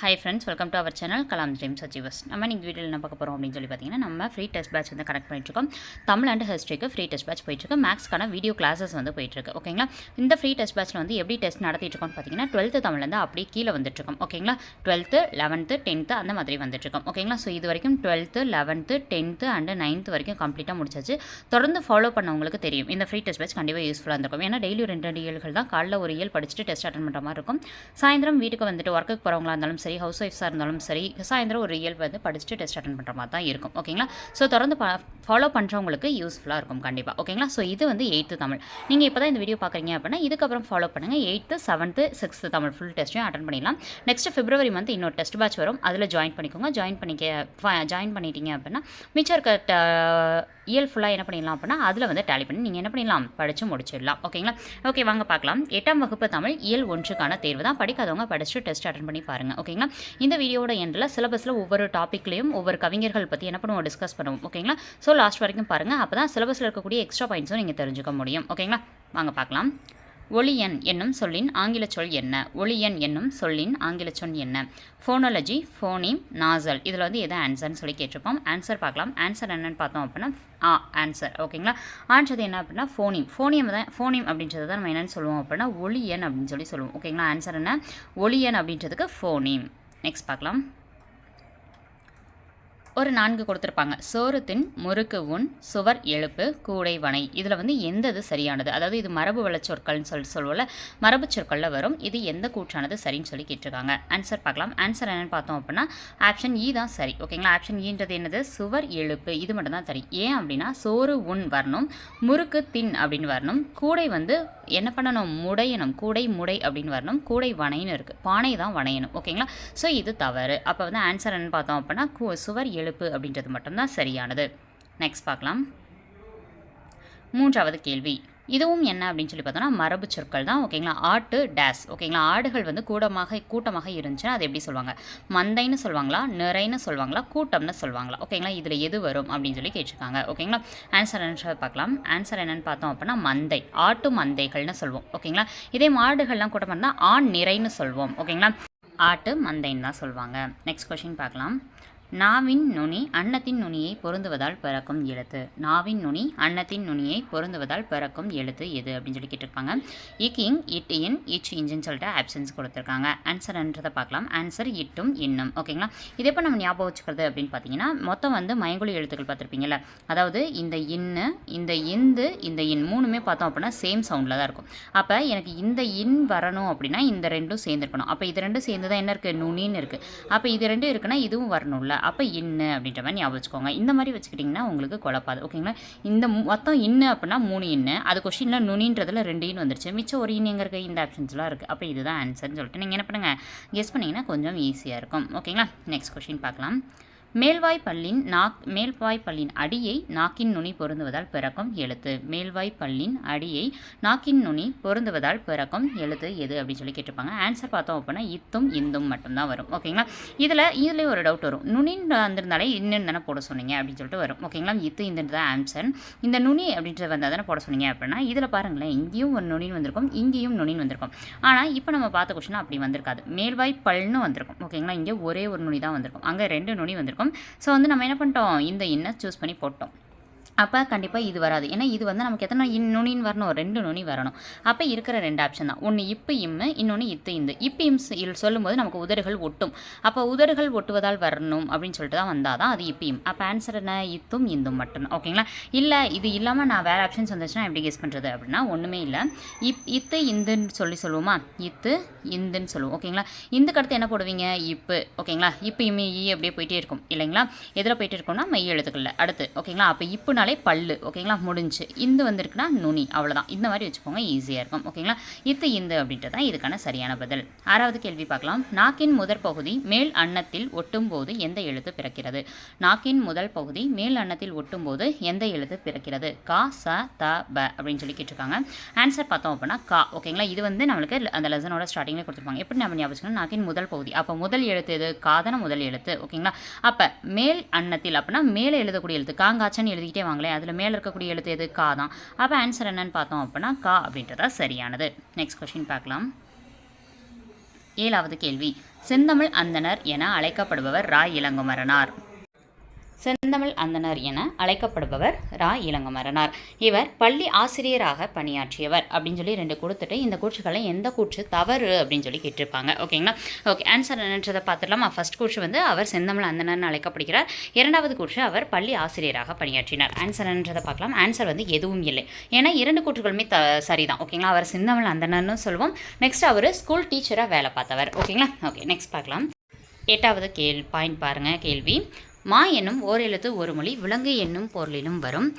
Hi friends, welcome to our channel Kalam Dreams Achievers. நம்ம இந்த வீடியோல என்ன பார்க்க போறோம் அப்படினு சொல்லி பாத்தீங்கன்னா நம்ம ஃப்ரீ டெஸ்ட் பேட்ச் வந்து கனெக்ட் பண்ணிட்டு இருக்கோம். தமிழ் அண்ட் ஹிஸ்டரிக்கு ஃப்ரீ டெஸ்ட் பேட்ச் போயிட்டு இருக்கு. மேக்ஸ்க்கான வீடியோ கிளாसेस வந்து போயிட்டு இருக்கு. ஓகேங்களா? இந்த ஃப்ரீ டெஸ்ட் பேட்ச்ல வந்து எப்படி டெஸ்ட் நடத்திட்டு இருக்கோம் பாத்தீங்கன்னா 12th தமிழ்ல இருந்து அப்படியே கீழ வந்துட்டு இருக்கோம். ஓகேங்களா? 12th 11th 10th அந்த மாதிரி வந்துட்டு இருக்கோம். ஓகேங்களா? சோ இது வரைக்கும் 12th 11th 10th and 9th வரைக்கும் கம்ப்ளீட்டா முடிச்சாச்சு. தொடர்ந்து ஃபாலோ பண்ணவங்களுக்கு தெரியும். இந்த ஃப்ரீ டெஸ்ட் பேட்ச் கண்டிப்பா யூஸ்ஃபுல்லா இருக்கும். ஏன்னா டெய்லி 2 இயல்கள் தான் காலைல ஒரு இயல் படிச்சிட்டு டெஸ்ட் அட்டெண்ட் பண்ற மாதிரி இருக்கும். சாயந்திரம் வீட்டுக்கு வந்துட்டு வர்க்குக்கு போறவங்களா இருந்தாலும் சரி, ஹவுஸ் ஒய்ஃப்ஸா இருந்தாலும் சரி, சாயந்திரம் ஒரு இயல் வந்து படிச்சுட்டு டெஸ்ட் அட்டெண்ட் பண்ணுற மாதிரி தான் இருக்கும். ஓகேங்களா? ஸோ தொடர்ந்து ஃபாலோ பண்ணுறவங்களுக்கு யூஸ்ஃபுல்லாக இருக்கும் கண்டிப்பாக. ஓகேங்களா? ஸோ இது வந்து 8th தமிழ். நீங்கள் இப்போ தான் இந்த வீடியோ பார்க்குறீங்க அப்படின்னா இதுக்கப்புறம் ஃபாலோ பண்ணுங்கள். 8th 7th 6th Tamil full டெஸ்ட்டையும் அட்டெண்ட் பண்ணிடலாம். நெக்ஸ்ட் பிப்ரவரி மந்த் இன்னொரு டெஸ்ட் பேட்ச் வரும். அதில் ஜாயின் பண்ணிக்கோங்க. ஜாயின் பண்ணிட்டீங்க அப்படின்னா மிச்சம் இருக்க இயல் ஃபுல்லாக என்ன பண்ணிடலாம் அப்படின்னா அதில் வந்து டேலி பண்ணி நீங்கள் என்ன பண்ணிடலாம் படித்து முடிச்சிடலாம். ஓகேங்களா? ஓகே வாங்க பார்க்கலாம். 8ஆம் வகுப்பு தமிழ் இயல் 1க்கான தேர்வு தான். படிக்காதவங்க படிச்சுட்டு டெஸ்ட் அட்டெண்ட் பண்ணி பாருங்கள். ஓகேங்களா? இந்த வீடியோட எண்டில் சிலபஸில் ஒவ்வொரு டாப்பிக்லையும் ஒவ்வொரு கவிஞர்கள் பற்றி என்ன பண்ணுவோம் டிஸ்கஸ் பண்ணுவோம். ஓகேங்களா? ஸோ லாஸ்ட் வரைக்கும் பாருங்கள். அப்போ தான் சிலபஸில் இருக்கக்கூடிய எக்ஸ்ட்ரா பாயிண்ட்ஸும் நீங்கள் தெரிஞ்சுக்க முடியும். ஓகேங்களா? வாங்க பார்க்கலாம். ஒளியன் என்னும் சொல்லின் ஆங்கில சொல் என்ன? ஒளியன் என்னும் சொல்லின் ஆங்கில சொல் என்ன? Phonology, phoneme, nasal. இதில் வந்து எது ஆன்சர்னு சொல்லி கேட்டிருப்போம். ஆன்சர் பார்க்கலாம். ஆன்சர் என்னன்னு பார்த்தோம் அப்படின்னா ஆன்சர். ஓகேங்களா? ஆன்சர் என்ன அப்படின்னா ஃபோனிம். ஃபோனிம் அப்படின்றது தான் நம்ம என்னென்னு சொல்லுவோம் அப்படின்னா ஒளியன் அப்படின்னு சொல்லி சொல்லுவோம். ஓகேங்களா? ஆன்சர் என்ன? ஒளியன் அப்படின்றதுக்கு ஃபோனிம். நெக்ஸ்ட் பார்க்கலாம். ஒரு 4 கொடுத்துருப்பாங்க. சோறு தின், முறுக்கு உண், சுவர் எழுப்பு, கூடை வனை. இதில் வந்து எந்தது சரியானது? அதாவது இது மரபு வள சொற்கள்னு சொல்லுவோம்ல, மரபு சொற்களில் வரும். இது எந்த கூற்றானது சரின்னு சொல்லி கேட்டிருக்காங்க. ஆன்சர் பார்க்கலாம். ஆன்சர் என்னென்னு பார்த்தோம் அப்படின்னா ஆப்ஷன் இ தான் சரி. ஓகேங்களா? ஆப்ஷன் ஈன்றது என்னது? சுவர் எழுப்பு. இது மட்டும் தான் சரி. ஏன் அப்படின்னா சோறு உண் வரணும், முறுக்கு தின் அப்படின்னு வரணும், கூடை வந்து என்ன பண்ணணும்? முடையணும். கூடை முடை அப்படின்னு வரணும். கூடை வனைன்னு இருக்குது. பானை தான் வனையணும். ஓகேங்களா? ஸோ இது தவறு. அப்போ வந்து ஆன்சர் என்னென்னு பார்த்தோம் அப்படின்னா சுவர் எழுப்பு அப்படின்றது மட்டும்தான் சரியானது. நெக்ஸ்ட் பார்க்கலாம். 3வது கேள்வி. இதுவும் என்ன அப்படின்னு சொல்லி பார்த்தோம்னா மரபு சொற்கள் தான். ஓகேங்களா? ஆட்டு டேஸ். ஓகேங்களா? ஆடுகள் வந்து கூட்டமாக இருந்துச்சுன்னா அது எப்படி சொல்லுவாங்க? மந்தைன்னு சொல்லுவாங்களா, நிறைன்னு சொல்லுவாங்களா, கூட்டம்னு சொல்லுவாங்களா? ஓகேங்களா? இதில் எது வரும் அப்படின்னு சொல்லி கேட்டிருக்காங்க. ஓகேங்களா? ஆன்சர் என்னன்னு பார்க்கலாம். ஆன்சர் என்னன்னு பார்த்தோம் அப்படின்னா மந்தை. ஆட்டு மந்தைகள்னு சொல்லுவோம். ஓகேங்களா? இதே மாடுகள்லாம் கூட்டமாக இருந்தால் ஆண் நிறைன்னு சொல்லுவோம். ஓகேங்களா? ஆட்டு மந்தைன்னு தான் சொல்லுவாங்க. நெக்ஸ்ட் கொஸ்டின் பார்க்கலாம். நாவின் நுனி அன்னத்தின் நுனியை பொருந்துவதால் பிறக்கும் எழுத்து. நாவின் நுனி அன்னத்தின் நுனியை பொருந்துவதால் பிறக்கும் எழுத்து எது அப்படின்னு சொல்லி கேட்டிருப்பாங்க. இக்கிங், இட், இன், இச், இன்ஜின்னு சொல்லிட்டு ஆப்ஷன்ஸ் கொடுத்துருக்காங்க. ஆன்சர்ன்றதை பார்க்கலாம். ஆன்சர் இட்டும் இன்னும். ஓகேங்களா? இதே இப்போ நம்ம ஞாபகம் வச்சுக்கிறது அப்படின்னு பார்த்தீங்கன்னா மொத்தம் வந்து மயங்கொலி எழுத்துக்கள் பார்த்துருப்பீங்கல்ல. அதாவது இந்த இன்னு, இந்த இந்து, இந்த இன் மூணுமே பார்த்தோம் அப்படின்னா சேம் சவுண்டில் தான் இருக்கும். அப்போ எனக்கு இந்த இன் வரணும் அப்படின்னா இந்த ரெண்டும் சேர்ந்துருக்கணும். அப்போ இது ரெண்டும் சேர்ந்து தான் என்ன இருக்குது? நுனின்னு இருக்குது. அப்போ இது ரெண்டும் இருக்குன்னா இதுவும் வரணும்ல. அப்போ இன்னு அப்படின்ற மாதிரி ஞாபகம் வச்சுக்கோங்க. இந்த மாதிரி வச்சுக்கிட்டிங்கன்னா உங்களுக்கு குழப்பாது. ஓகேங்களா? இந்த மொத்தம் இன்னு அப்படின்னா 3 இன்னு. அது கொஸ்டினில் நுனின்றதுல 2 இன்னு வந்துருச்சு. மிச்சம் ஒரு இன்னு எங்கே இருக்குது? இந்த ஆப்ஷன்ஸ்லாம் இருக்குது. அப்போ இதுதான் ஆன்சர்னு சொல்லிட்டு நீங்கள் என்ன பண்ணுங்கள் கெஸ் பண்ணிங்கன்னா கொஞ்சம் ஈஸியாக இருக்கும். ஓகேங்களா? நெக்ஸ்ட் கொஸ்டின் பார்க்கலாம். மேல்வாய் பல்லின் அடியை நாக்கின் நுனி பொருந்துவதால் பிறக்கும் எழுத்து. மேல்வாய் பல்லின் அடியை நாக்கின் நுனி பொருந்துவதால் பிறக்கும் எழுத்து எது அப்படின்னு சொல்லி கேட்டிருப்பாங்க. ஆன்சர் பார்த்தோம் அப்படின்னா இத்தும் இந்தும் மட்டும்தான் வரும். ஓகேங்களா? இதுலேயே ஒரு டவுட் வரும். நுனின்னு வந்திருந்தாலே இன்னுன்னு தானே போட சொன்னீங்க அப்படின்னு சொல்லிட்டு வரும். ஓகேங்களா? இத்து இந்துன்னு தான் ஆன்சர். இந்த நுனி அப்படின்றது வந்தால் தானே போட சொன்னீங்க அப்படின்னா இதில் பாருங்களேன், இங்கேயும் ஒரு நுனின்னு வந்திருக்கும், இங்கேயும் நுனின்னு வந்திருக்கும். ஆனால் இப்போ நம்ம பார்த்த கொஸ்டின் அப்படி வந்திருக்காது. மேல்வாய் பல்னு வந்திருக்கும். ஓகேங்களா? இங்கே ஒரே ஒரு நுனி தான் வந்திருக்கும், அங்கே 2 நுனி வந்திருக்கும். ஸோ வந்து நம்ம என்ன பண்ணிட்டோம்? இந்த இன்னை சூஸ் பண்ணி போட்டோம். அப்போ கண்டிப்பாக இது வராது. ஏன்னா இது வந்து நமக்கு எத்தனை நுனின்னு வரணும்? 2 நுனி வரணும். அப்போ இருக்கிற 2 ஆப்ஷன் தான். ஒன்று இப்பு இம்மு, இன்னொன்று இத்து இந்து. இப்பு இம் சொல்லும்போது நமக்கு உதடுகள் ஒட்டும். அப்போ உதடுகள் ஒட்டுவதால் வரணும் அப்படின்னு சொல்லிட்டு தான் வந்தால் தான் அது இப்பு இம். அப்போ ஆன்சர் என்ன? இத்தும் இந்தும் மட்டும்தான். ஓகேங்களா? இல்லை இது இல்லாமல் நான் வேறு ஆப்ஷன்ஸ் வந்துச்சுன்னா எப்படி கெஸ் பண்ணுறது அப்படின்னா ஒன்றுமே இல்லை. இத்து இந்துன்னு சொல்லுவோமா? இத்து இந்துன்னு சொல்லுவோம். ஓகேங்களா? இந்துக்கு அடுத்து என்ன போடுவீங்க? இப்பு. ஓகேங்களா? இப்பு இம்மு ஈ அப்படியே போயிட்டே இருக்கும் இல்லைங்களா? எதில் போயிட்டு இருக்கோம்னா மெய் எழுத்துக்களில் அடுத்து. ஓகேங்களா? அப்போ இப்புனாலே பல்லு. ஓகேங்களா? முடிஞ்சு. இந்து வந்திருக்குன்னா நுனி. அவ்வளோதான். இந்த மாதிரி வச்சுக்கோங்க, ஈஸியாக இருக்கும். ஓகேங்களா? இந்து அப்படின்றது தான் இதுக்கான சரியான பதில். 6வது கேள்வி பார்க்கலாம். நாக்கின் முதற் பகுதி மேல் அன்னத்தில் ஒட்டும் போது எந்த எழுத்து பிறக்கிறது? நாக்கின் முதல் பகுதி மேல் அன்னத்தில் ஒட்டும் போது எந்த எழுத்து பிறக்கிறது? கா, ச, த, ப அப்படின்னு சொல்லி கேட்டிருக்காங்க. ஆன்சர் பார்த்தோம் அப்படின்னா கா. ஓகேங்களா? இது வந்து நம்மளுக்கு அந்த லெசனோட ஸ்டார்டிங்கில் கொடுத்துருப்பாங்க. எப்படி நம்ம ஞாபகம் நாக்கின் முதல் பகுதி. அப்போ முதல் எழுத்து எது? காதன முதல் எழுத்து. ஓகேங்களா? அப்போ மேல் அன்னத்தில் அப்படின்னா மேலே எழுதக்கூடிய எழுத்து காங்காச்சன்னு எழுதிக்கிட்டே வாங்க. அதில் மேலே இருக்கக்கூடிய எழுத்து எது? கா தான். அப்போ ஆன்சர் என்னன்னு பார்த்தோம் அப்படின்னா கா அப்படின்றதா சரியானது. நெக்ஸ்ட் கொஸ்டின் பார்க்கலாம். 7வது கேள்வி, செந்தமிழ் அந்தணர் என அழைக்கப்படுபவர் ரா இளங்குமரனார். செந்தமிழ் அந்தணர் என அழைக்கப்படுபவர் ரா இளங்குமரனார். இவர் பள்ளி ஆசிரியராக பணியாற்றியவர் அப்படின்னு சொல்லி 2 கொடுத்துட்டு இந்த கூற்றுக்களை எந்த கூற்று தவறு அப்படின்னு சொல்லி கேட்டிருப்பாங்க. ஓகேங்களா? ஓகே, ஆன்சர் என்னன்றதை பார்த்துடலாம். ஃபர்ஸ்ட் கூற்று வந்து அவர் செந்தமிழ் அந்தணர்னு அழைக்கப்படுகிறார். 2வது கூற்று அவர் பள்ளி ஆசிரியராக பணியாற்றினார். ஆன்சர் என்னன்றதை பார்க்கலாம். ஆன்சர் வந்து எதுவும் இல்லை. ஏன்னா 2 கூற்றுகளுமே சரிதான். ஓகேங்களா? அவர் செந்தமிழ் அந்தணர்னு சொல்லுவோம். நெக்ஸ்ட் அவர் ஸ்கூல் டீச்சராக வேலை பார்த்தவர். ஓகேங்களா? ஓகே, நெக்ஸ்ட் பார்க்கலாம். 8வது பாயிண்ட் பாருங்கள். கேள்வி, மா என்னும் ஓர் எழுத்து ஒரு மொழி விலங்கு என்னும் பொருளிலும் வரும்.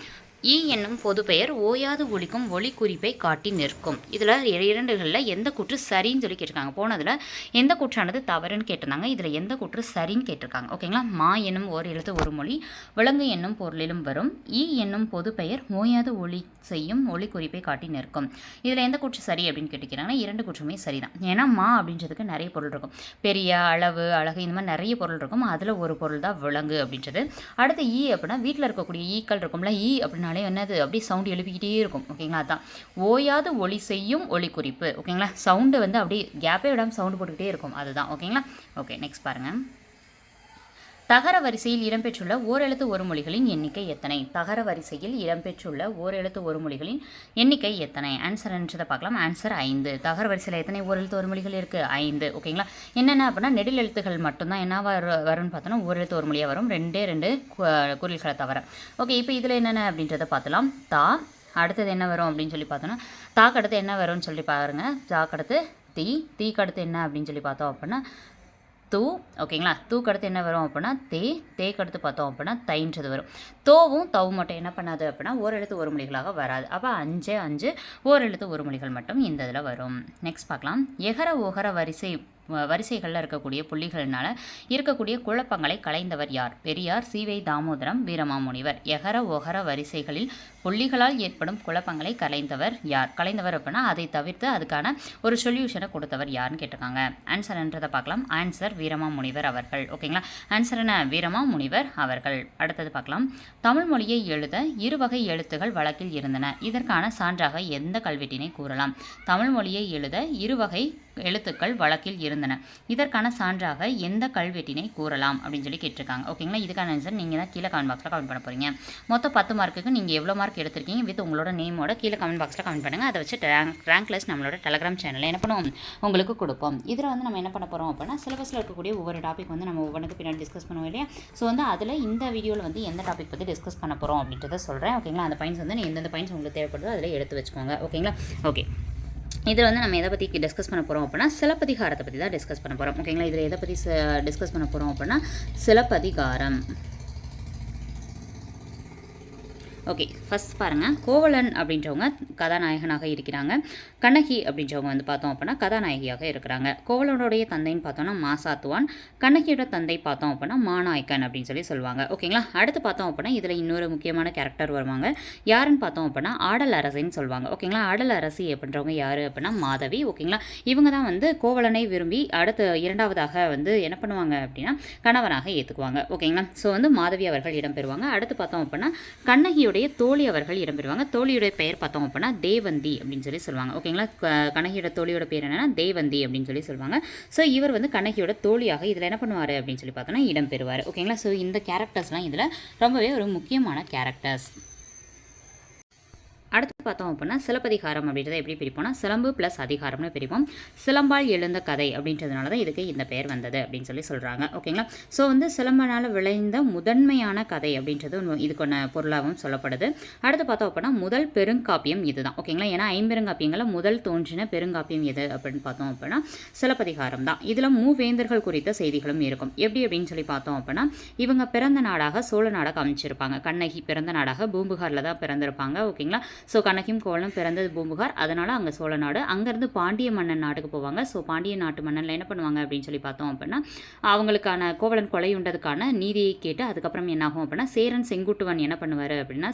ஈ என்னும் பொது பெயர் ஓயாது ஒலிக்கும் ஒலி குறிப்பை காட்டி நிற்கும். இதில் 2களில் எந்த கூற்று சரின்னு சொல்லி கேட்டிருக்காங்க. போனதில் எந்த கூற்றானது தவறுன்னு கேட்டிருந்தாங்க. இதில் எந்த கூற்று சரின்னு கேட்டிருக்காங்க. ஓகேங்களா? மா என்னும் ஓர் எழுத்து ஒரு மொழி விலங்கு என்னும் பொருளிலும் வரும். ஈ என்னும் பொது பெயர் ஓயாது ஒலி செய்யும் ஒலி குறிப்பை காட்டி நிற்கும். இதில் எந்த கூற்று சரி அப்படின்னு கேட்டிருக்கிறாங்கன்னா 2 கூற்றுமே சரிதான். ஏன்னா மா அப்படின்றதுக்கு நிறைய பொருள் இருக்கும். பெரிய, அளவு, அழகு, இந்த மாதிரி நிறைய பொருள் இருக்கும். அதில் ஒரு பொருள் தான் விலங்கு அப்படின்றது. அடுத்து ஈ அப்படின்னா வீட்டில் இருக்கக்கூடிய ஈக்கள் இருக்கும்ல, ஈ அப்படின்னா என்னது அப்படியே சவுண்டு எழுப்பிக்கிட்டே இருக்கும். ஓகேங்களா? அதான் ஓயாது ஒலி செய்யும் ஒலி குறிப்பு. ஓகேங்களா? சவுண்டு வந்து அப்படியே கேப்பே விடாமல் சவுண்டு போட்டுக்கிட்டே இருக்கும். அதுதான். ஓகேங்களா? ஓகே, நெக்ஸ்ட் பாருங்கள். தகர வரிசையில் இடம்பெற்றுள்ள ஓரெழுத்து ஒரு மொழிகளின் எண்ணிக்கை எத்தனை? தகர வரிசையில் இடம்பெற்றுள்ள ஓரெழுத்து ஒரு மொழிகளின் எண்ணிக்கை எத்தனை? ஆன்சர் என்றதை பார்க்கலாம். ஆன்சர் 5. தகர வரிசையில் எத்தனை ஓரெழுத்து ஒரு மொழிகள் இருக்குது? 5. ஓகேங்களா? என்னென்ன அப்படின்னா நெடில் எழுத்துக்கள் மட்டும்தான் என்ன வரும்னு பார்த்தோன்னா ஓரெழுத்து ஒரு மொழியாக வரும். 2 குறில்களை தவிர. ஓகே, இப்போ இதில் என்னென்ன அப்படின்றத பார்த்துலாம். தா, அடுத்தது என்ன வரும் அப்படின்னு சொல்லி பார்த்தோன்னா தாக்கு அடுத்து என்ன வரும்னு சொல்லி பாருங்கள். தாக்கு அடுத்து தீ, தீக்கு அடுத்து என்ன அப்படின்னு சொல்லி பார்த்தோம் அப்படின்னா தூ. ஓகேங்களா? தூக்கு அடுத்து என்ன வரும் அப்படின்னா தேக்கு அடுத்து பார்த்தோம் அப்படின்னா தைன்றது வரும். தோவும் தவும் மட்டும் என்ன பண்ணாது அப்படின்னா ஓரெழுத்து ஒரு மொழிகளாக வராது. அப்போ 5 ஓரெழுத்து ஒரு மொழிகள் மட்டும் இந்த இதில் வரும். நெக்ஸ்ட் பார்க்கலாம். எகர ஓகர வரிசைகளில் இருக்கக்கூடிய புள்ளிகளினால இருக்கக்கூடிய குழப்பங்களை களைந்தவர் யார்? பெரியார், சி.வை. தாமோதரம், வீரமாமுனிவர். எகர ஓகர வரிசைகளில் புள்ளிகளால் ஏற்படும் குழப்பங்களை களைந்தவர் யார்? களைந்தவர் அப்படின்னா அதை தவிர்த்து அதுக்கான ஒரு சொல்யூஷனை கொடுத்தவர் யாருன்னு கேட்டிருக்காங்க. ஆன்சர் என்றதை பார்க்கலாம். ஆன்சர் வீரமாமுனிவர் அவர்கள். ஓகேங்களா? ஆன்சர் என்ன? வீரமாமுனிவர் அவர்கள். அடுத்தது பார்க்கலாம். தமிழ் மொழியை எழுத 2 வகை எழுத்துகள் வழக்கில் இருந்தன. இதற்கான சான்றாக எந்த கல்வெட்டினை கூறலாம்? தமிழ் மொழியை எழுத 2 வகை எழுத்துக்கள் வழக்கில் இருந்தன. இதற்கான சான்றாக எந்த கல்வெட்டினை கூறலாம் அப்படின்னு சொல்லி கேட்டிருக்காங்க. ஓகேங்களா? இதுக்கான ஆன்சர் நீங்கள் தான் கீழே கமெண்ட் பாக்ஸில் கமெண்ட் பண்ண போகிறீங்க. மொத்தம் 10 மார்க்குக்கு நீங்கள் எவ்வளோ மார்க் எடுத்திருக்கீங்க வித் உங்களோட நேமோட கீழே கமெண்ட் பாக்ஸில் கமெண்ட் பண்ணுங்கள். அதை வச்சு ரேங்க் லிஸ்ட் நம்மளோட டெலகிராம் சேனலில் என்ன பண்ணுவோம் உங்களுக்கு கொடுப்போம். இதில் வந்து நம்ம என்ன பண்ண போகிறோம் அப்படின்னா சிலபஸில் இருக்கக்கூடிய ஒவ்வொரு டாபிக் வந்து நம்ம ஒவ்வொன்றுக்கு பின்னாடி டிஸ்கஸ் பண்ணுவோம் இல்லையா? ஸோ வந்து அதில் இந்த வீடியோவில் வந்து எந்த டாபிக் பற்றி டிஸ்கஸ் பண்ண போகிறோம் அப்படின்றத சொல்கிறேன். ஓகேங்களா? அந்த பாயிண்ட்ஸ் வந்து எந்தெந்த பாயிண்ட்ஸ் உங்களுக்கு தேவைப்படுதோ அதில் எடுத்து வச்சுக்கோங்க. ஓகேங்களா? ஓகே, இதில் வந்து நம்ம எதை பற்றி டிஸ்கஸ் பண்ண போகிறோம் அப்படின்னா சிலப்பதிகாரத்தை பற்றி தான் டிஸ்கஸ் பண்ண போகிறோம். ஓகேங்களா? இதில் எதை பற்றி டிஸ்கஸ் பண்ண போகிறோம் அப்படின்னா சிலப்பதிகாரம். ஓகே, ஃபஸ்ட் பாருங்கள். கோவலன் அப்படின்றவங்க கதாநாயகனாக இருக்கிறாங்க. கண்ணகி அப்படின்றவங்க வந்து பார்த்தோம் அப்படின்னா கதாநாயகியாக இருக்கிறாங்க. கோவலனுடைய தந்தைன்னு பார்த்தோம்னா மாசாத்துவான், கண்ணகியோட தந்தை பார்த்தோம் அப்படின்னா மாநாயக்கன் அப்படின்னு சொல்லி சொல்லுவாங்க. ஓகேங்களா? அடுத்து பார்த்தோம் அப்படின்னா இதில் இன்னொரு முக்கியமான கேரக்டர் வருவாங்க. யாருன்னு பார்த்தோம் அப்படின்னா ஆடல் அரசின்னு சொல்லுவாங்க. ஓகேங்களா? ஆடல் அரசி அப்படின்றவங்க யார் அப்படின்னா மாதவி. ஓகேங்களா? இவங்க தான் வந்து கோவலனை விரும்பி அடுத்து 2வதாக வந்து என்ன பண்ணுவாங்க அப்படின்னா கணவனாக ஏற்றுக்குவாங்க. ஓகேங்களா? ஸோ வந்து மாதவி அவர்கள் இடம்பெறுவாங்க. அடுத்து பார்த்தோம் அப்படின்னா கண்ணகியோடைய தோழி அவர்கள் இடம்பெறுவாங்க. தோழியுடைய பெயர் பார்த்தோம் அப்படின்னா தேவந்தி அப்படின்னு சொல்லி சொல்லுவாங்க. ஓகேங்களா? கண்ணகியோட தோழியோட பேர் என்னன்னா தேவந்தி அப்படின்னு சொல்லி சொல்லுவாங்க. ஸோ இவர் வந்து கண்ணகியோட தோழியாக இதில் என்ன பண்ணுவார் அப்படின்னு சொல்லி பார்த்தோன்னா இடம்பெறுவார். ஓகேங்களா? ஸோ இந்த கேரக்டர்ஸ்லாம் இதில் ரொம்பவே ஒரு முக்கியமான கேரக்டர்ஸ். அடுத்து பார்த்தோம் அப்படின்னா சிலப்பதிகாரம் அப்படின்றத எப்படி பிரிப்போம்னா சிலம்பு ப்ளஸ் அதிகாரம்னு பிரிப்போம். சிலம்பால் எழுந்த கதை அப்படின்றதுனால தான் இதுக்கு இந்த பெயர் வந்தது அப்படின்னு சொல்லி சொல்கிறாங்க. ஓகேங்களா? ஸோ வந்து சிலம்பனால் விளைந்த முதன்மையான கதை அப்படின்றது இதுக்கான பொருளாகவும் சொல்லப்படுது. அடுத்து பார்த்தோம் அப்படின்னா முதல் பெருங்காப்பியம் இதுதான். ஓகேங்களா? ஏன்னா 5 பெருங்காப்பியங்களில் முதல் தோன்றின பெருங்காப்பியம் எது அப்படின்னு பார்த்தோம் அப்படின்னா சிலப்பதிகாரம் தான். இதில் மூவேந்தர்கள் குறித்த செய்திகளும் இருக்கும். எப்படி அப்படின்னு சொல்லி பார்த்தோம் அப்படின்னா இவங்க பிறந்த நாடாக சோழ நாடாக அமைச்சிருப்பாங்க. கண்ணகி பிறந்த நாடாக பூம்புகாரில் தான் பிறந்திருப்பாங்க. ஓகேங்களா? ஸோ கண்ணகியும் கோவலனும் பிறந்தது பூம்புகார், அதனால் அங்கே சோழ நாடு. அங்கேருந்து பாண்டிய மன்னன் நாட்டுக்கு போவாங்க. ஸோ பாண்டிய நாட்டு மன்னனில் என்ன பண்ணுவாங்க அப்படின்னு சொல்லி பார்த்தோம் அப்படின்னா அவங்களுக்கான கோவலன் கொலையுண்டதுக்கான நீதியை கேட்டு அதுக்கப்புறம் என்னாகும் அப்படின்னா சேரன் செங்குட்டுவன் என்ன பண்ணுவார் அப்படின்னா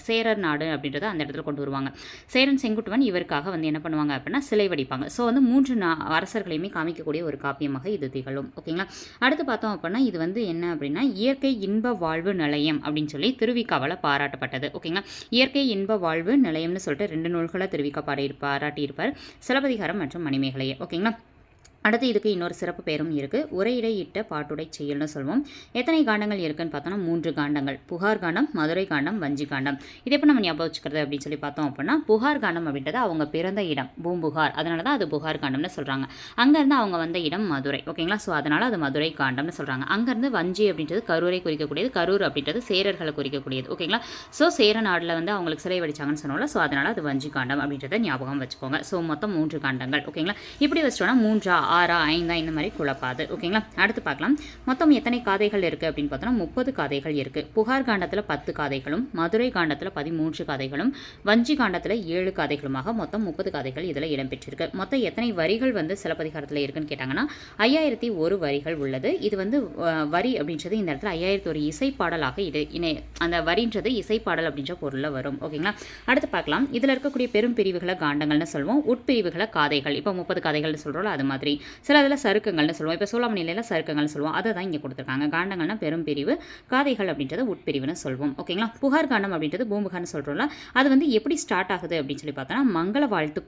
சேரர் நாடு அப்படின்றத அந்த இடத்துல கொண்டு வருவாங்க. சேரன் செங்குட்டுவன் இவருக்காக வந்து என்ன பண்ணுவாங்க அப்படின்னா சிலை வடிப்பாங்க. ஸோ வந்து 3 அரசர்களையுமே காமிக்கக்கூடிய ஒரு காப்பியமாக இது திகழும். ஓகேங்களா? அடுத்து பார்த்தோம் அப்படின்னா இது வந்து என்ன அப்படின்னா இயற்கை இன்ப வாழ்வு நிலையம் அப்படின்னு சொல்லி திருவிக்காவால் பாராட்டப்பட்டது. ஓகேங்களா? இயற்கை இன்ப வாழ்வு நிலையம்னு சொல்லிட்டு 2 நூல்களை திருவிக்கா பாராட்டியிருப்பார், சிலப்பதிகாரம் மற்றும் மணிமேகலையை. ஓகேங்களா? அடுத்து இதுக்கு இன்னொரு சிறப்பு பேரும் இருக்குது. உரையிடை இட்ட பாட்டுடை செயல்னு சொல்லுவோம். எத்தனை காண்டங்கள் இருக்குன்னு பார்த்தோம்னா 3 காண்டங்கள். புகார் காண்டம், மதுரை காண்டம், வஞ்சி காண்டம். இதை எப்போ நம்ம ஞாபகம் வச்சுக்கிறது அப்படின்னு சொல்லி பார்த்தோம் அப்படின்னா, புகார் காண்டம் அப்படின்றது அவங்க பிறந்த இடம் பூம்புகார், அதனால தான் அது புகார் காண்டம்னு சொல்கிறாங்க. அங்கேருந்து அவங்க வந்த இடம் மதுரை, ஓகேங்களா. ஸோ அதனால் அது மதுரை காண்டம்னு சொல்கிறாங்க. அங்கேருந்து வஞ்சி அப்படின்றது கரூரை குறிக்கக்கூடியது, கரூர் அப்படின்றது சேரர்களை குறிக்கக்கூடியது, ஓகேங்களா. ஸோ சேர நாட்டில் வந்து அவங்களுக்கு சிறை வடிச்சாங்கன்னு சொன்னோம்ல, ஸோ அதனால் அது வஞ்சி காண்டம் அப்படின்றத ஞாபகம் வச்சுக்கோங்க. ஸோ மொத்தம் 3 காண்டங்கள், ஓகேங்களா. இப்படி வச்சிட்டோம்னா 3 6 5 இந்த மாதிரி குழப்பாது, ஓகேங்களா. அடுத்து பார்க்கலாம் மொத்தம் எத்தனை காதைகள் இருக்குது அப்படின்னு பார்த்தோம்னா 30 காதைகள் இருக்குது. புகார் காண்டத்தில் 10 காதைகளும், மதுரை காண்டத்தில் 13 காதைகளும், வஞ்சி காண்டத்தில் 7 காதைகளுமாக மொத்தம் 30 காதைகள் இதில் இடம்பெற்றிருக்கு. மொத்தம் எத்தனை வரிகள் வந்து சிலப்பதிகாரத்தில் இருக்குன்னு கேட்டாங்கன்னா 5001 வரிகள் உள்ளது. இது வந்து வரி அப்படின்றது இந்த இடத்துல 5001 இசைப்பாடலாக அந்த வரின்றது இசைப்பாடல் அப்படின்ற பொருளில் வரும், ஓகேங்களா. அடுத்து பார்க்கலாம் இதில் இருக்கக்கூடிய பெரும் பிரிவுகளை காண்டங்கள்னு சொல்லுவோம், உட்பிரிவுகளை காதைகள். இப்போ 30 காதைகள்னு சொல்கிறோம், அது மாதிரி சில அதில் சருக்கங்கள்னு சொல்லுவோம். இப்போ சோழமணியில் சருக்கங்கள்னு சொல்லுவோம், அதை தான் இங்கே கொடுத்துருக்காங்க. காண்டங்கள்னா பெரும் பிரிவு, காதைகள் அப்படின்றது உட்பிரிவுன்னு சொல்லுவோம், ஓகேங்களா. புகார் காண்டம் அப்படின்றது பூம்புகார்னு சொல்கிறோம்ல, அது வந்து எப்படி ஸ்டார்ட் ஆகுது அப்படின்னு சொல்லி பார்த்தோன்னா மங்கள வாழ்த்து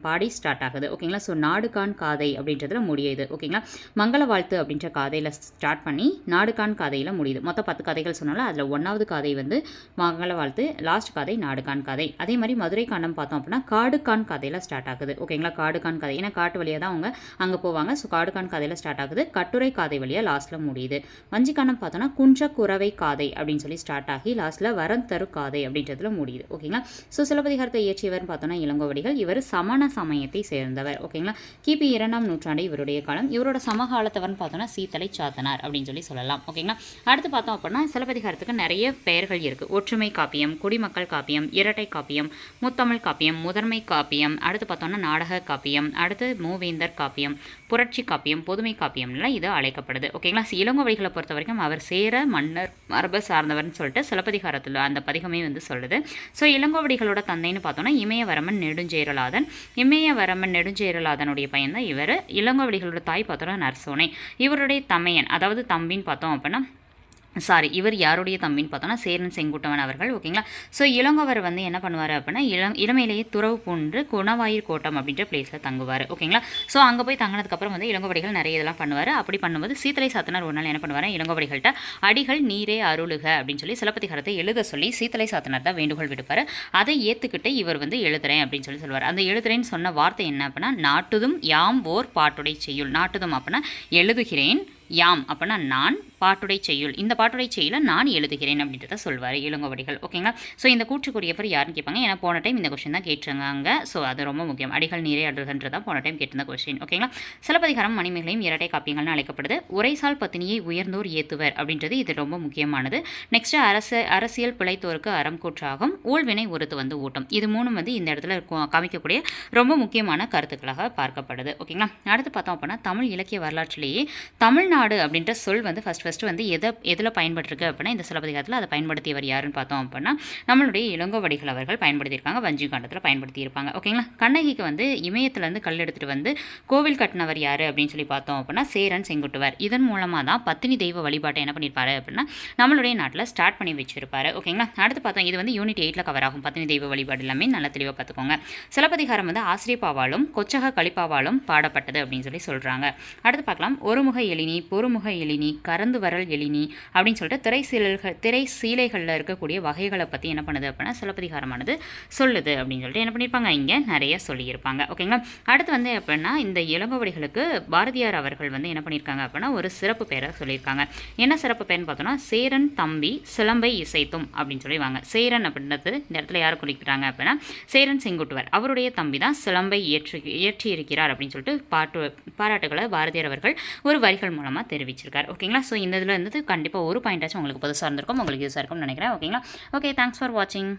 பாடி ஸ்டார்ட் ஆகுது, ஓகேங்களா. ஸோ நாடுகான் காதை அப்படின்றதுல முடியுது, ஓகேங்களா. மங்கள வாழ்த்து அப்படின்ற காதையில் ஸ்டார்ட் பண்ணி நாடுகான் காதையில் முடியுது. மொத்தம் 10 காதைகள் சொன்னாலும் அதில் 1வது காதை வந்து மங்கள வாழ்த்து, லாஸ்ட் காதை நாடுகான் காதை. அதே மாதிரி மதுரை காண்டம் பார்த்தோம் அப்படின்னா காடுகான் காதையில் ஸ்டார்ட் ஆகுது, ஓகேங்களா. காடுகான் காதை ஏன்னா காட்டு வழியாக தான் அவங்க அங்கே போவாங்க. ஸோ காடுகான் காதையில் ஸ்டார்ட் ஆகுது, கட்டுரை காதை வழியாக லாஸ்ட்டில் முடியுது. வஞ்சி காண்டம் பார்த்தோன்னா குன்ற குறவை காதை அப்படின்னு சொல்லி ஸ்டார்ட் ஆகி லாஸ்ட்டில் வரம் தரு காதை அப்படின்றதுல முடியுது, ஓகேங்களா. ஸோ சிலப்பதிகாரத்தை இயற்றியவர்னு பார்த்தோன்னா இளங்கோவடிகள். இவர் சமண சமயத்தை சேர்ந்தவர், ஓகேங்களா. கிபி 2ஆம் நூற்றாண்டு இவருடைய காலம். இவரோட சமகாலத்தவர்னு பார்த்தோன்னா சீத்தலை சாத்தனார் அப்படின்னு சொல்லி சொல்லலாம், ஓகேங்களா. அடுத்து பார்த்தோம் அப்படின்னா சிலப்பதிகாரத்துக்கு நிறைய பெயர்கள் இருக்குது. ஒற்றுமை காப்பியம், குடிமக்கள் காப்பியம், இரட்டை காப்பியம், முத்தமிழ் காப்பியம், முதன்மை காப்பியம், அடுத்து பார்த்தோம்னா நாடக காப்பியம், அடுத்து மூவேந்தர் காப்பியம், புரட்சி காப்பியம், பொதுமை காப்பியம்லாம் இது அழைக்கப்படுது, ஓகேங்களா. இளங்கோவடிகளை பொறுத்த வரைக்கும் அவர் சேர மன்னர் மரபை சார்ந்தவர்னு சொல்லிட்டு சிலப்பதிகாரத்தில் அந்த பதிகமே வந்து சொல்லுது. ஸோ இளங்கோவடிகளோட தந்தைன்னு பார்த்தோன்னா இமயவரமன் நெடுஞ்சேரலாதன். இமயவரமன் நெடுஞ்சேரலாதனுடைய பையன் தான் இவர். இளங்கோவடிகளோட தாய் பார்த்தோன்னா நற்சோனை. இவருடைய தமையன் அதாவது தம்பின்னு பார்த்தோம் அப்படின்னா இவர் யாருடைய தம்பின்னு பார்த்தோன்னா சேரன் செங்குட்டுவன் அவர்கள், ஓகேங்களா. ஸோ இளங்கோவர் வந்து என்ன பண்ணுவார் அப்படின்னா இளமையிலேயே துறவு பூண்டு குணவாயிர் கோட்டம் அப்படின்ற பிளேஸில் தங்குவார், ஓகேங்களா. ஸோ அங்கே போய் தங்கினதுக்கப்புறம் வந்து இளங்கோவடிகள் நிறைய இதெல்லாம் பண்ணுவார். அப்படி பண்ணும்போது சீத்தலை சாத்தனார் ஒரு நாள் என்ன பண்ணுவார், இளங்கோவடிகள்கிட்ட அடிகள் நீரே அருளுக அப்படின்னு சொல்லி சிலப்பதிகாரத்தை எழுத சொல்லி சீத்தலை சாத்தனார் தான் வேண்டுகோள் விடுப்பார். அதை ஏற்றுக்கிட்டு இவர் வந்து எழுதுறேன் அப்படின்னு சொல்லி சொல்லுவார். அந்த எழுதுறேன்னு சொன்ன வார்த்தை என்ன அப்படின்னா நாட்டுதும் யாம் ஓர் பாட்டுடை செய்யுள். நாட்டுதும் அப்படின்னா எழுதுகிறேன், யாம் அப்படின்னா நான், பாட்டுடை செய்யுள் இந்த பாட்டுடை செய்யுளை நான் எழுதுகிறேன் அப்படின்றத சொல்வார் இளங்கோவடிகள், ஓகேங்களா. ஸோ இந்த கூற்றுக்குரியவர் யாருன்னு கேட்பாங்க. ஏன்னா போன டைம் இந்த கொஸ்டின் தான் கேட்டிருக்காங்க. ஸோ அது ரொம்ப முக்கியம். அடிகள் நீரே அருள்கன்றதான் போன டைம் கேட்டிருந்த கொஸ்டின், ஓகேங்களா. சிலப்பதிகாரம் மணிமேகலையும் இரட்டை காப்பியங்கள்னு அழைக்கப்படுது. உரைசால் பத்தினியை உயர்ந்தோர் ஏத்துவர் அப்படின்றது இது ரொம்ப முக்கியமானது. நெக்ஸ்ட் அரசியல் பிழைத்தோருக்கு அறம் கூற்றாகும், ஊழ்வினை ஒருத்து வந்து ஊட்டம். இது 3 வந்து இந்த இடத்துல காமிக்கக்கூடிய ரொம்ப முக்கியமான கருத்துக்களாக பார்க்கப்படுது, ஓகேங்களா. அடுத்து பார்த்தோம் அப்படின்னா தமிழ் இலக்கிய வரலாற்றிலேயே தமிழ்நாடு அப்படின்ற சொல் வந்து ஃபஸ்ட் வந்து எதில் பயன்படுத்திருக்கு அப்படின்னா இந்த சிலப்பதிகாரத்தில் அதை பயன்படுத்தியவர் யாருன்னு பார்த்தோம் அப்படின்னா நம்மளுடைய இளங்கோவடிகள் அவர்கள் பயன்படுத்தியிருக்காங்க. வஞ்சி காண்டத்தில் பயன்படுத்தியிருப்பாங்க, ஓகேங்களா. கண்ணகிக்கு வந்து இமயத்துலேருந்து கல் எடுத்துகிட்டு வந்து கோவில் கட்டினவர் யார் அப்படின்னு சொல்லி பார்த்தோம் அப்படின்னா சேரன் செங்குட்டுவர். இதன் மூலமாக தான் பத்தினி தெய்வ வழிபாட்டை என்ன பண்ணியிருப்பாரு அப்படின்னா நம்மளுடைய நாட்டில் ஸ்டார்ட் பண்ணி வச்சிருப்பாரு, ஓகேங்களா. அடுத்து பார்த்தோம் இது வந்து யூனிட் 8ல் கவர் ஆகும். பத்தினி தெய்வ வழிபாடு எல்லாமே நல்லா தெளிவாக பார்த்துக்கோங்க. சிலப்பதிகாரம் வந்து ஆசிரியப்பாவாலும் கொச்சக கலிப்பாவாலும் பாடப்பட்டது அப்படின்னு சொல்லி சொல்கிறாங்க. அடுத்து பார்க்கலாம் ஒருமுக எழினி, பொறுமுக எழினி, கறந்து வரல் எழினி அப்படின்னு சொல்லிட்டு திரை சீலைகளில் இருக்கக்கூடிய வகைகளை பற்றி என்ன பண்ணுது அப்படின்னா சிலப்பதிகாரமானது சொல்லுது அப்படின்னு சொல்லிட்டு என்ன பண்ணியிருப்பாங்க இங்கே நிறைய சொல்லியிருப்பாங்க, ஓகேங்களா. அடுத்து வந்து எப்படின்னா இந்த இளங்கோவடிகளுக்கு பாரதியார் அவர்கள் வந்து என்ன பண்ணியிருக்காங்க அப்படின்னா ஒரு சிறப்பு பேரை சொல்லியிருக்காங்க. என்ன சிறப்பு பேர்னு பார்த்தோன்னா சேரன் தம்பி சிலம்பை இசைத்தும் அப்படின்னு சொல்லிவாங்க. சேரன் அப்படின்றது இந்த இடத்துல யாரை குறிக்கிறாங்க அப்படின்னா சேரன் செங்குட்டுவர். அவருடைய தம்பி தான் சிலம்பை இயற்றியிருக்கிறார் அப்படின்னு சொல்லிட்டு பாராட்டுகளை பாரதியார் அவர்கள் ஒரு வரிகள் மூலமாக தெரிவிச்சிருக்கார், ஓகேங்களா. ஸோ இந்த இதில் இருந்தது கண்டிப்பாக ஒரு பாயிண்டாச்சும் உங்களுக்கு புதுசாக இருந்திருக்கும், உங்களுக்கு யூஸாக இருக்கும்னு நினைக்கிறேன், ஓகேங்களா. ஓகே, தேங்க்ஸ் ஃபார் வாட்சிங்.